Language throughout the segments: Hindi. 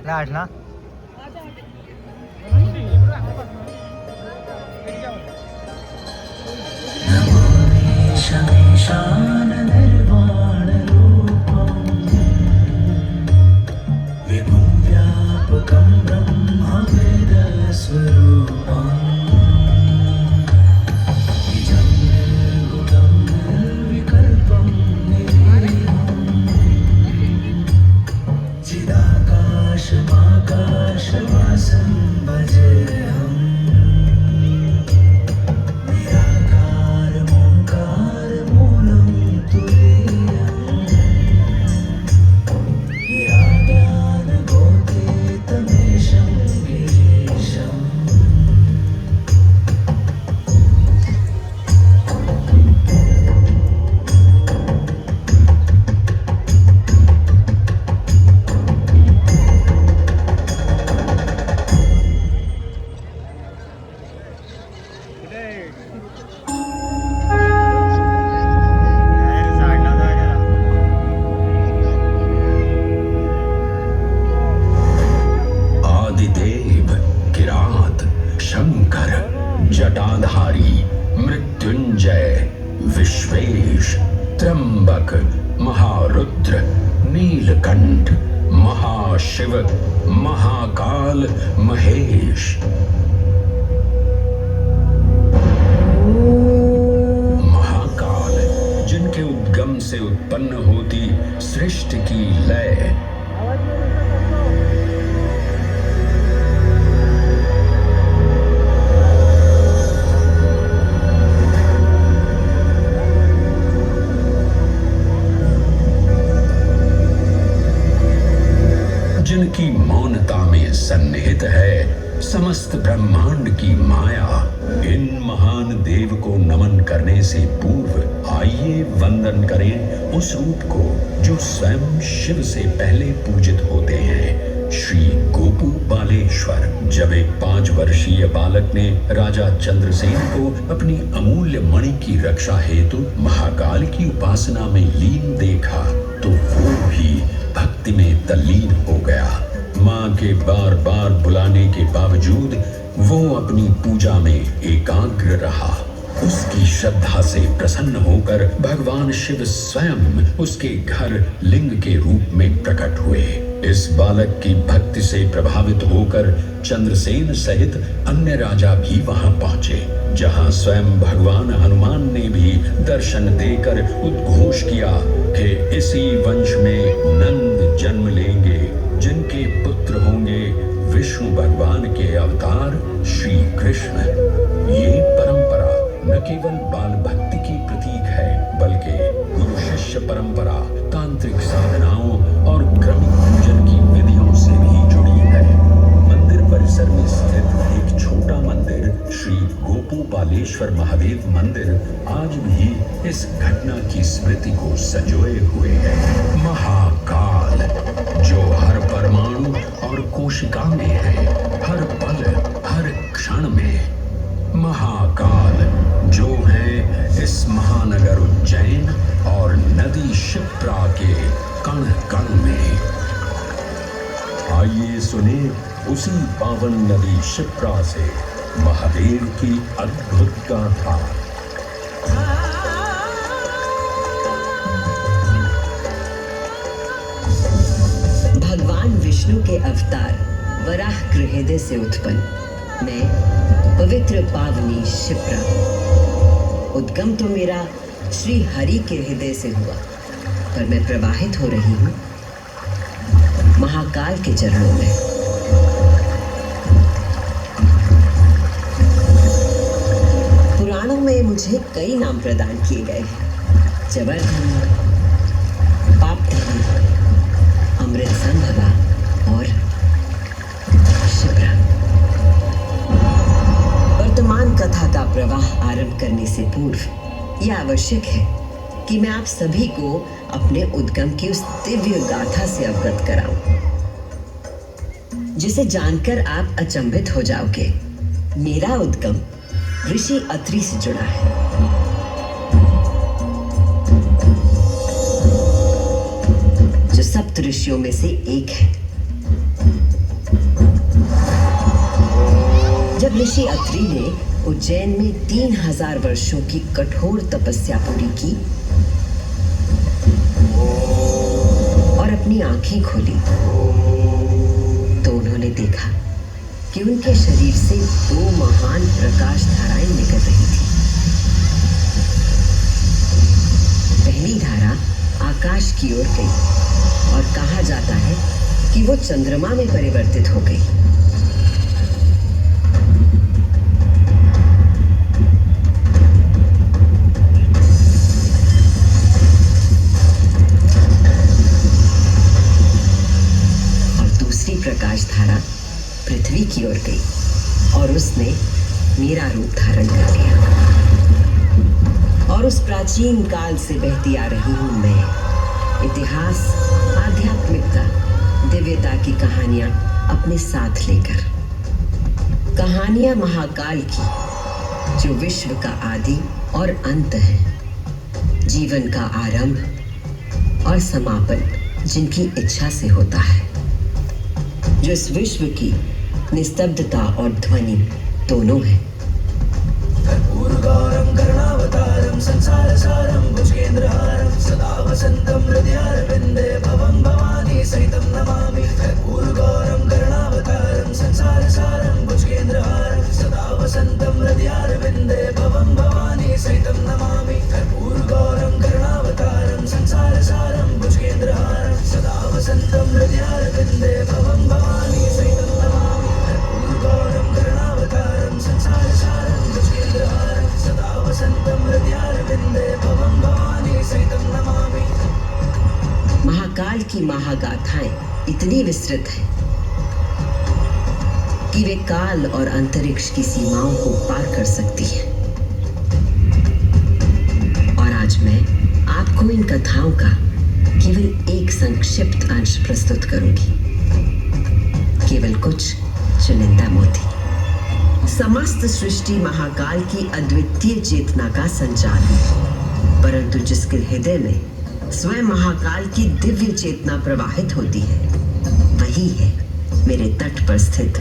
लाट ना शमीशान निर्वाण रूपम् विभुं व्यापकं ब्रह्मवेदस्वरूपम् निजं निर्गुणं निर्विकल्पं निरीहम् चिदाकाशमाकाशवासं भजेऽहम् जटाधारी मृत्युंजय विश्वेश त्र्यंबक महारुद्र नीलकंठ महाशिव महाकाल महेश महाकाल जिनके उद्गम से उत्पन्न होती सृष्टि की लय जिनकी मौनता में सन्निहित है समस्त ब्रह्मांड की माया। इन महान देव को नमन करने से पूर्व आइए वंदन करें उस रूप को जो स्वयं शिव से पहले पूजित होते हैं, श्री गोपू बालेश्वर। जब एक 5 वर्षीय बालक ने राजा चंद्रसेन को अपनी अमूल्य मणि की रक्षा हेतु महाकाल की उपासना में लीन देखा तो वो भी भक्ति में तल्लीन हो गया। माँ के बार बार बुलाने के बावजूद वो अपनी पूजा में एकाग्र रहा। उसकी श्रद्धा से प्रसन्न होकर भगवान शिव स्वयं उसके घर लिंग के रूप में प्रकट हुए। इस बालक की भक्ति से प्रभावित होकर चंद्रसेन सहित अन्य राजा भी वहां पहुंचे, जहां स्वयं भगवान हनुमान ने भी दर्शन देकर उद्घोष किया कि इसी वंश में नंद जन्म लेंगे, जिनके पुत्र होंगे विष्णु भगवान के अवतार श्री कृष्ण। ये परंपरा न केवल बाल भक्ति की प्रतीक है, बल्कि गुरु शिष्य परंपरा, तांत्रिक साधनाओं और क्रमिक पूजन की विधियों से भी जुड़ी है। मंदिर परिसर में स्थित एक छोटा मंदिर श्री गोपू बालेश्वर महादेव मंदिर आज भी इस घटना की स्मृति को संजोए हुए है। महाकाल जो हर परमाणु और कोशिका में है, हर पल हर क्षण में। महाकाल जो है इस महानगर उज्जैन और नदी शिप्रा के कण कण में। आइए सुने उसी पावन नदी शिप्रा से महादेव की अद्भुत गाथा। भगवान विष्णु के अवतार वराह हृदय से उत्पन्न मैं पवित्र पावनी शिप्रा। उद्गम तो मेरा श्री हरि के हृदय से हुआ, पर मैं प्रवाहित हो रही हूँ महाकाल के चरणों में। पुराणों में मुझे कई नाम प्रदान किए गए हैं, जबरधन, पापधन, अमृत संभवा और शिप्रा। वर्तमान कथा का प्रवाह आरंभ करने से पूर्व यह आवश्यक है कि मैं आप सभी को अपने उद्गम की उस दिव्य गाथा से अवगत कराऊं, जिसे जानकर आप अचंभित हो जाओगे। मेरा उद्गम ऋषि अत्रि से जुड़ा है। जो सप्त ऋषियों में से एक है। जब ऋषि अत्रि ने उज्जैन में 3000 वर्षों की कठोर तपस्या पूरी की और अपनी आंखें खोली तो उन्होंने देखा कि उनके शरीर से 2 महान प्रकाश धाराएं निकल रही थी। पहली धारा आकाश की ओर गई और कहा जाता है कि वो चंद्रमा में परिवर्तित हो गई। और दूसरी प्रकाश धारा पृथ्वी की ओर गई और उसने मेरा रूप धारण कर लिया। और उस प्राचीन काल से बहती आ रही हूं मैं, इतिहास, आध्यात्मिकता, दिव्यता की कहानियां अपने साथ लेकर। कहानियां महाकाल की जो विश्व का आदि और अंत है, जीवन का आरंभ और समापन जिनकी इच्छा से होता है, जो इस विश्व की निस्तब्धता और ध्वनि दोनों है। कर्पूरगौरं करुणावतारं संसारसारं भुजगेन्द्रहारं सदा वसन्तं हृदयारविन्दे भवं भवानी सहितं नमामि। कर्पूरगौरं करुणावतारं संसारसारं भुजगेन्द्रहारं सदा वसन्तं हृदयारविन्दे भवं भवानी सहितं नमामि। कर्पूरगौरं करुणावतारं संसारसारं भुजगेन्द्रहारं सदा वसन्तं हृदयारविन्दे भवं भवानी सहितं नमामि। कर्पूरगौरं करुणावतारं संसारसारं भुजगेन्द्रहारं सदा वसन्तं हृदयारविन्दे भवं भवानी सहितं नमामि। महाकाल की महागाथाएं इतनी विस्तृत हैं कि वे काल और अंतरिक्ष की सीमाओं को पार कर सकती हैं। और आज मैं आपको इन कथाओं का केवल एक संक्षिप्त अंश प्रस्तुत करूंगी, केवल कुछ चुनिंदा मोती। समस्त सृष्टि महाकाल की अद्वितीय चेतना का संचार है, परंतु जिसके हृदय में स्वयं महाकाल की दिव्य चेतना प्रवाहित होती है, वही है मेरे तट पर स्थित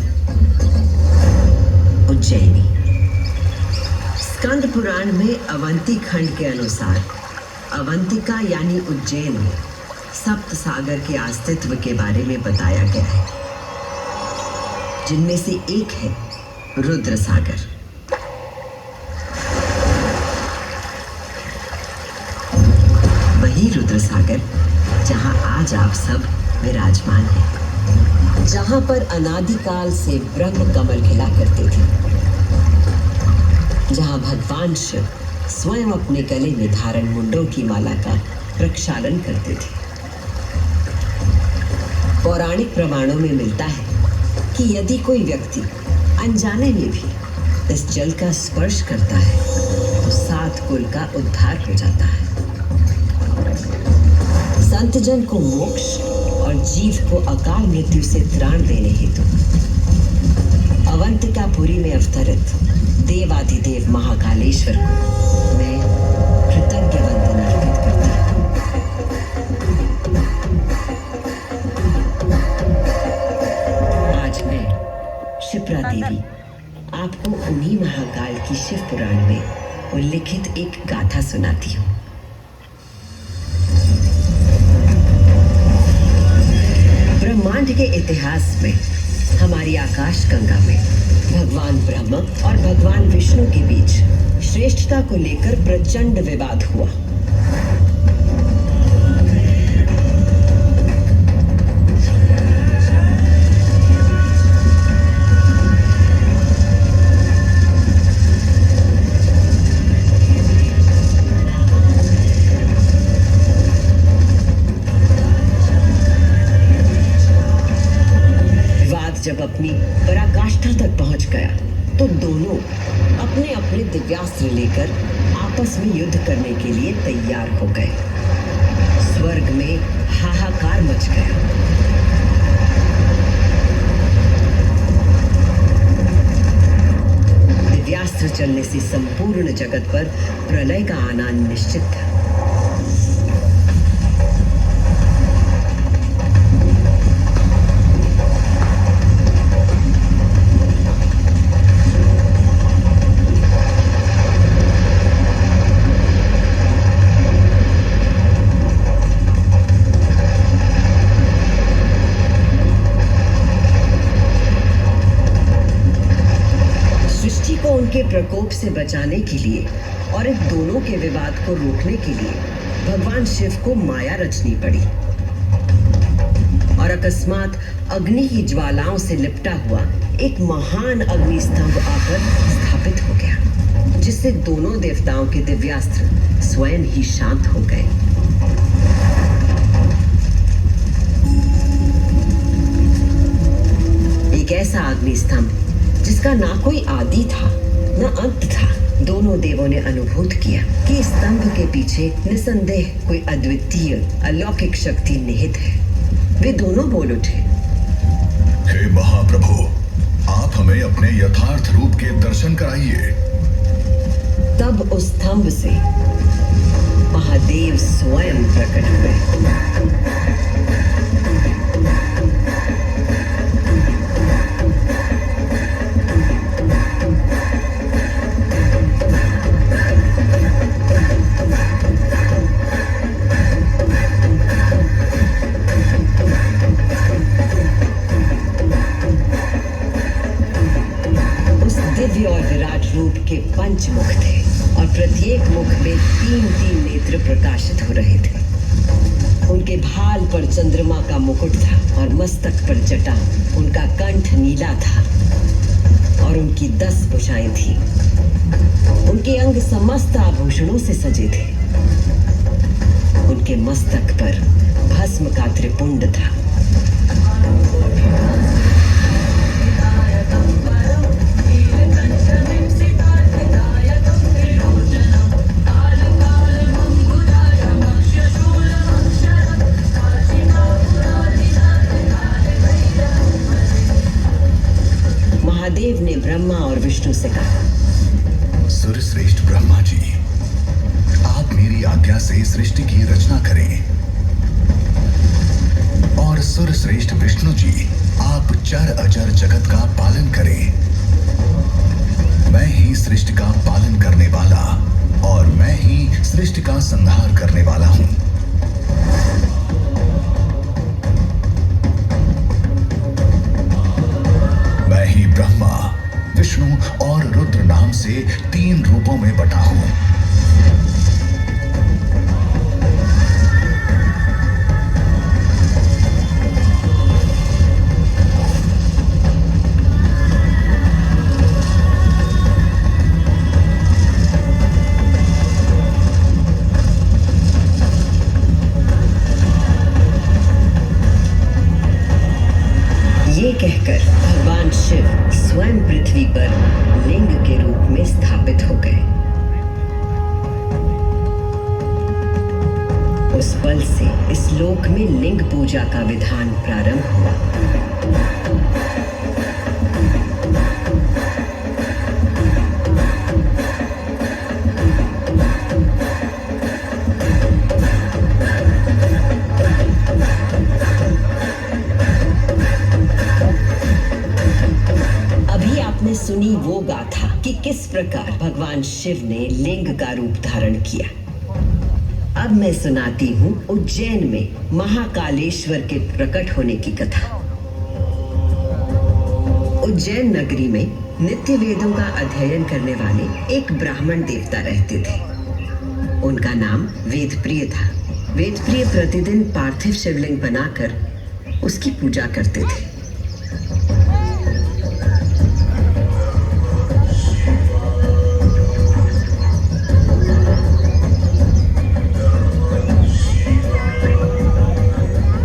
उज्जैनी। स्कंद पुराण में अवंती खंड के अनुसार अवंतिका यानी उज्जैन में सप्त सागर के अस्तित्व के बारे में बताया गया है, जिनमें से एक है रुद्र सागर। वही रुद्र सागर जहां आज आप सब विराजमान हैं, जहां पर अनादिकाल से ब्रह्म कमल खिला करते थे, जहां भगवान शिव स्वयं अपने गले में धारण मुंडों की माला का प्रक्षालन करते थे। पौराणिक प्रमाणों में मिलता है कि यदि कोई व्यक्ति अनजाने में भी इस जल का स्पर्श करता है तो 7 कुल का उद्धार हो जाता है। संतजन को मोक्ष और जीव को अकाल मृत्यु से त्राण देने हेतु अवंतिकापुरी में अवतरित देवाधिदेव महाकालेश्वर को मैं कृतज्ञ वंदन अर्पित करती हूँ। आज मैं शिप्रा देवी आपको उन्हीं महाकाल की शिव पुराण में उल्लिखित एक गाथा सुनाती हूँ। ब्रह्मांड के इतिहास में हमारी आकाश गंगा में भगवान ब्रह्मा और भगवान विष्णु के बीच श्रेष्ठता को लेकर प्रचंड विवाद हुआ। जब अपनी पराकाष्ठा तक पहुंच गया तो दोनों अपने अपने दिव्यास्त्र लेकर आपस में युद्ध करने के लिए तैयार हो गए। स्वर्ग में हाहाकार मच गया। दिव्यास्त्र चलने से संपूर्ण जगत पर प्रलय का आना निश्चित था। के प्रकोप से बचाने के लिए और इन दोनों के विवाद को रोकने के लिए भगवान शिव को माया रचनी पड़ी। और अकस्मात अग्नि की ज्वालाओं से लिपटा हुआ एक महान अग्नि स्तंभ आकर स्थापित हो गया, जिससे दोनों देवताओं के दिव्यास्त्र स्वयं ही शांत हो गए। एक ऐसा अग्नि स्तंभ जिसका ना कोई आदि था न अंत था। दोनों देवों ने अनुभूत किया कि इस स्तंभ के पीछे निसंदेह कोई अद्वितीय अलौकिक शक्ति निहित है। वे दोनों बोल उठे, हे महाप्रभु, आप हमें अपने यथार्थ रूप के दर्शन कराइए। तब उस स्तंभ से महादेव स्वयं प्रकट हुए। और विराट रूप के पंच मुख थे और प्रत्येक मुख में 3-3 नेत्र प्रकाशित हो रहे थे। उनके भाल पर चंद्रमा का मुकुट था और मस्तक पर जटा। उनका कंठ नीला था और उनकी 10 भुजाएं थी। उनके अंग समस्त आभूषणों से सजे थे। उनके मस्तक पर भस्म का त्रिपुंड था। महादेव ने ब्रह्मा और विष्णु से कहा, सूर्यश्रेष्ठ ब्रह्मा जी, आप मेरी आज्ञा से सृष्टि की रचना करें और सूर्यश्रेष्ठ विष्णु जी, आप चर अचर जगत का पालन करें। मैं ही सृष्टि का पालन करने वाला और मैं ही सृष्टि का संहार करने वाला हूं। मैं ही ब्रह्मा, विष्णु और रुद्र नाम से 3 रूपों में बटा हूं। ये कहकर भगवान शिव स्वयं पृथ्वी पर लिंग के रूप में स्थापित हो गए। उस पल से इस लोक में लिंग पूजा का विधान प्रारंभ हुआ। सुनी वो गाथा कि किस प्रकार भगवान शिव ने लिंग का रूप धारण किया। अब मैं सुनाती हूँ उज्जैन में महाकालेश्वर के प्रकट होने की कथा। उज्जैन नगरी में नित्य वेदों का अध्ययन करने वाले एक ब्राह्मण देवता रहते थे। उनका नाम वेदप्रिय था। वेदप्रिय प्रतिदिन पार्थिव शिवलिंग बनाकर उसकी पूजा करते थे।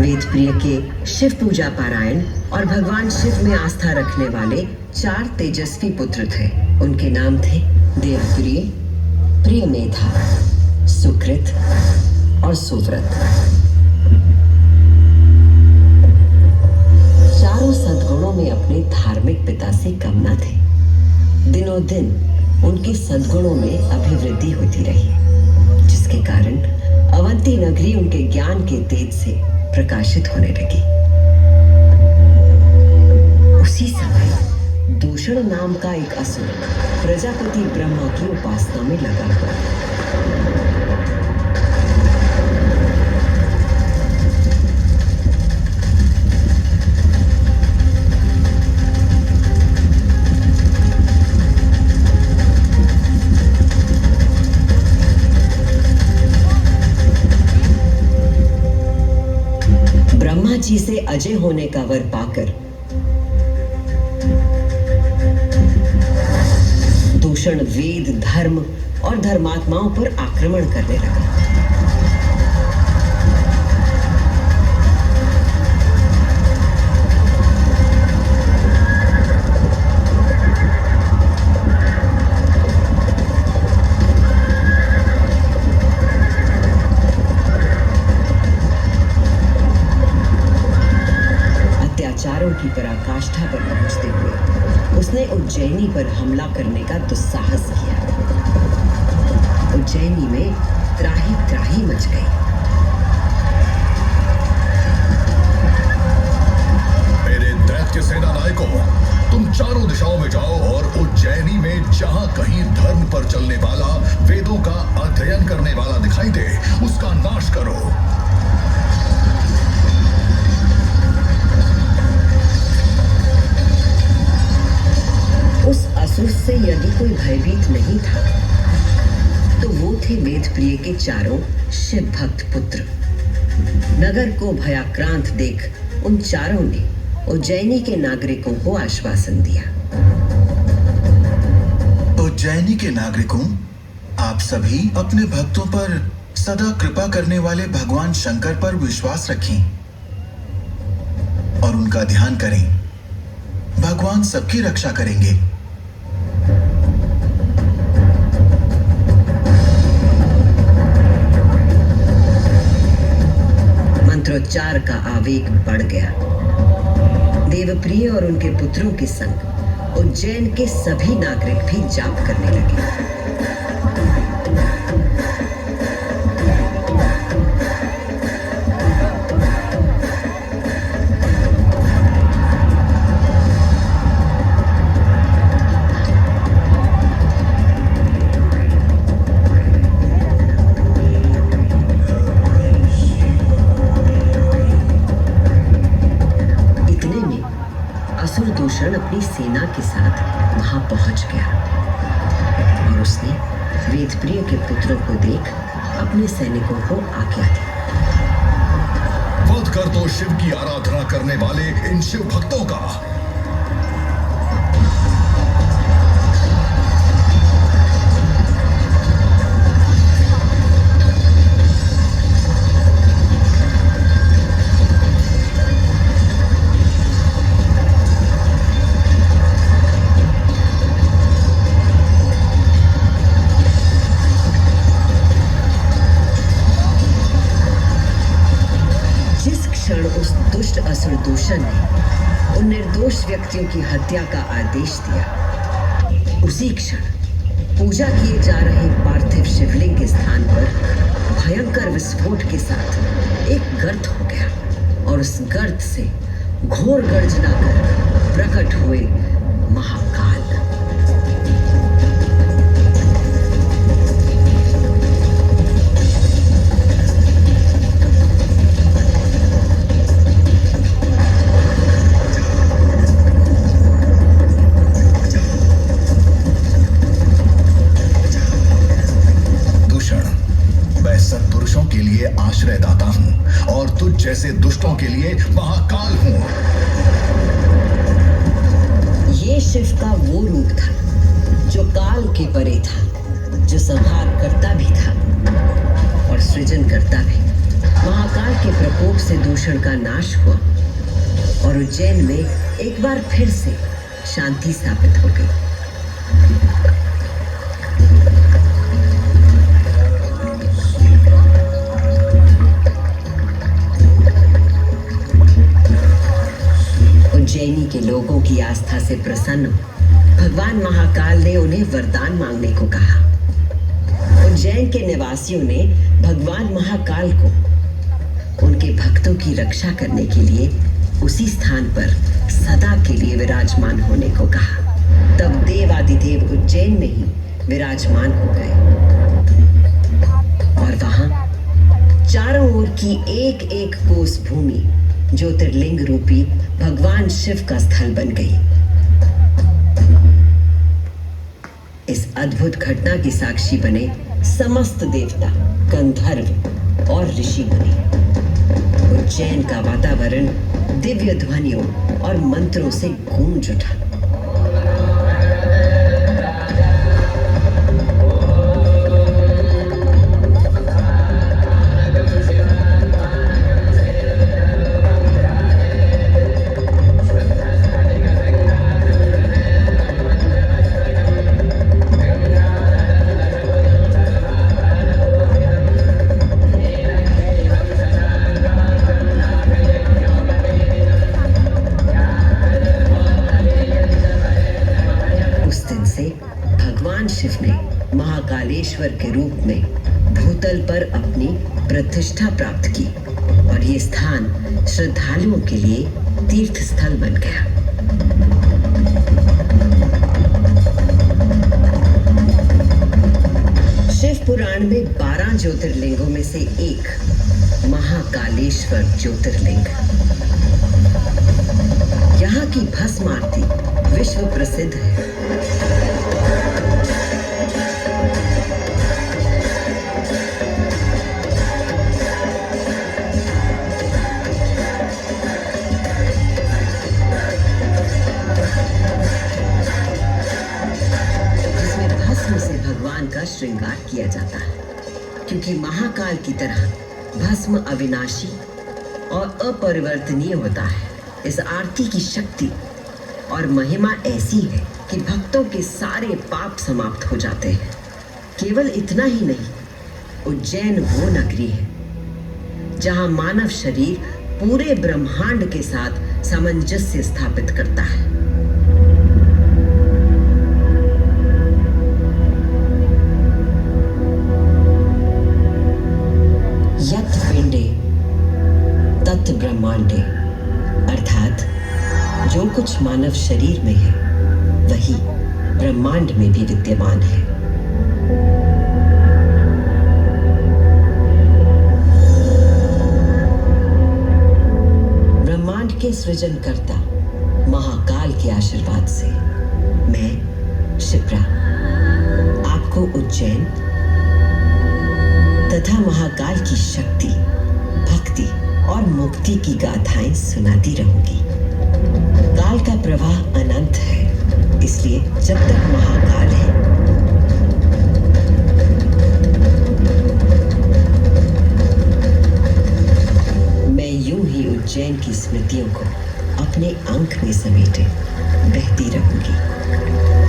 वेदप्रिय के शिव पूजा पारायण और भगवान शिव में आस्था रखने वाले 4 तेजस्वी पुत्र थे। उनके नाम थे देवप्रिय, प्रियमेधा, सुकृत और सुव्रत। चारों सद्गुणों में अपने धार्मिक पिता से कम न थे। दिनों दिन उनके सद्गुणों में अभिवृद्धि होती रही, जिसके कारण अवंती नगरी उनके ज्ञान के तेज से प्रकाशित होने लगी। उसी समय दूषण नाम का एक असुर प्रजापति ब्रह्मा की उपासना में लगा हुआ। ब्रह्मा जी से अजय होने का वर पाकर दूषण वेद, धर्म और धर्मात्माओं पर आक्रमण करने लगा। अत्याचारों की पराकाष्ठा पर पहुंचते हुए उसने उज्जैनी पर हमला करने का दुस्साहस किया। उज्जैनी में त्राही त्राही मच गई। मेरे दैत्य सेना नायकों, तुम चारों दिशाओं में जाओ और उज्जैनी में जहां कहीं धर्म पर चलने वाला, वेदों का अध्ययन करने वाला दिखाई दे, उसका नाश करो। उस असुर से यदि कोई भयभीत नहीं था तो वो थे वेद प्रिय के चारों शिव भक्त पुत्र। नगर को भयाक्रांत देख उन चारों ने उज्जैनी के नागरिकों को आश्वासन दिया। उज्जैनी के नागरिकों, आप सभी अपने भक्तों पर सदा कृपा करने वाले भगवान शंकर पर विश्वास रखें और उनका ध्यान करें। भगवान सबकी रक्षा करेंगे। मंत्रोच्चार का आवेग बढ़ गया। देवप्रिय और उनके पुत्रों के संग उज्जैन के सभी नागरिक भी जाप करने लगे। दूषण अपनी सेना के साथ वहां पहुंच गया और उसने वेदप्रिय के पुत्रों को देख अपने सैनिकों को आज्ञा दी। वध कर दो शिव की आराधना करने वाले इन शिव भक्तों का। उस दुष्ट असुर दूषण ने उन निर्दोष व्यक्तियों की हत्या का आदेश दिया, उसी क्षण पूजा किए जा रहे पार्थिव शिवलिंग के स्थान पर भयंकर विस्फोट के साथ एक गर्त हो गया और उस गर्त से घोर गर्जना कर प्रकट हुए महाकाल। आश्रयदाता हूं और तुझ जैसे दुष्टों के लिए महाकाल हूं। ये शिव का वो रूप था जो काल के परे था, जो संहार करता भी था और सृजन करता भी। महाकाल के प्रकोप से दूषण का नाश हुआ और उज्जैन में एक बार फिर से शांति स्थापित हो गई। उज्जैनी के लोगों की आस्था से प्रसन्न भगवान महाकाल ने उन्हें वरदान मांगने को कहा। उज्जैन के निवासियों ने भगवान महाकाल को उनके भक्तों की रक्षा करने के लिए उसी स्थान पर सदा के लिए विराजमान होने को कहा। तब देवादिदेव उज्जैन में ही विराजमान हो गए और वहां चारों ओर की एक एक कोस भूमि ज्योतिर्लिंग रूपी भगवान शिव का स्थल बन गई। इस अद्भुत घटना की साक्षी बने समस्त देवता, गंधर्व और ऋषि मुनि। उज्जैन का वातावरण दिव्य ध्वनियों और मंत्रों से गूंज उठा। भगवान शिव ने महाकालेश्वर के रूप में भूतल पर अपनी प्रतिष्ठा प्राप्त की और ये स्थान श्रद्धालुओं के लिए तीर्थ स्थल बन गया। शिव पुराण में 12 ज्योतिर्लिंगों में से एक महाकालेश्वर ज्योतिर्लिंग। यहाँ की भस्म आरती विश्व प्रसिद्ध है। भगवान का श्रृंगार किया जाता है क्योंकि महाकाल की तरह भस्म अविनाशी और अपरिवर्तनीय होता है। इस आरती की शक्ति और महिमा ऐसी है कि भक्तों के सारे पाप समाप्त हो जाते हैं। केवल इतना ही नहीं, उज्जैन वो नगरी है जहां मानव शरीर पूरे ब्रह्मांड के साथ सामंजस्य स्थापित करता है। यत् पिंडे तत् ब्रह्मांडे, अर्थात जो कुछ मानव शरीर में है वही ब्रह्मांड में भी विद्यमान है। ब्रह्मांड के सृजनकर्ता महाकाल के आशीर्वाद से मैं शिप्रा आपको उज्जैन तथा महाकाल की शक्ति, भक्ति और मुक्ति की गाथाएं सुनाती रहूंगी। काल का प्रवाह अनंत है, इसलिए जब तक महाकाल है मैं यूं ही उज्जैन की स्मृतियों को अपने अंक में समेटे बहती रहूंगी।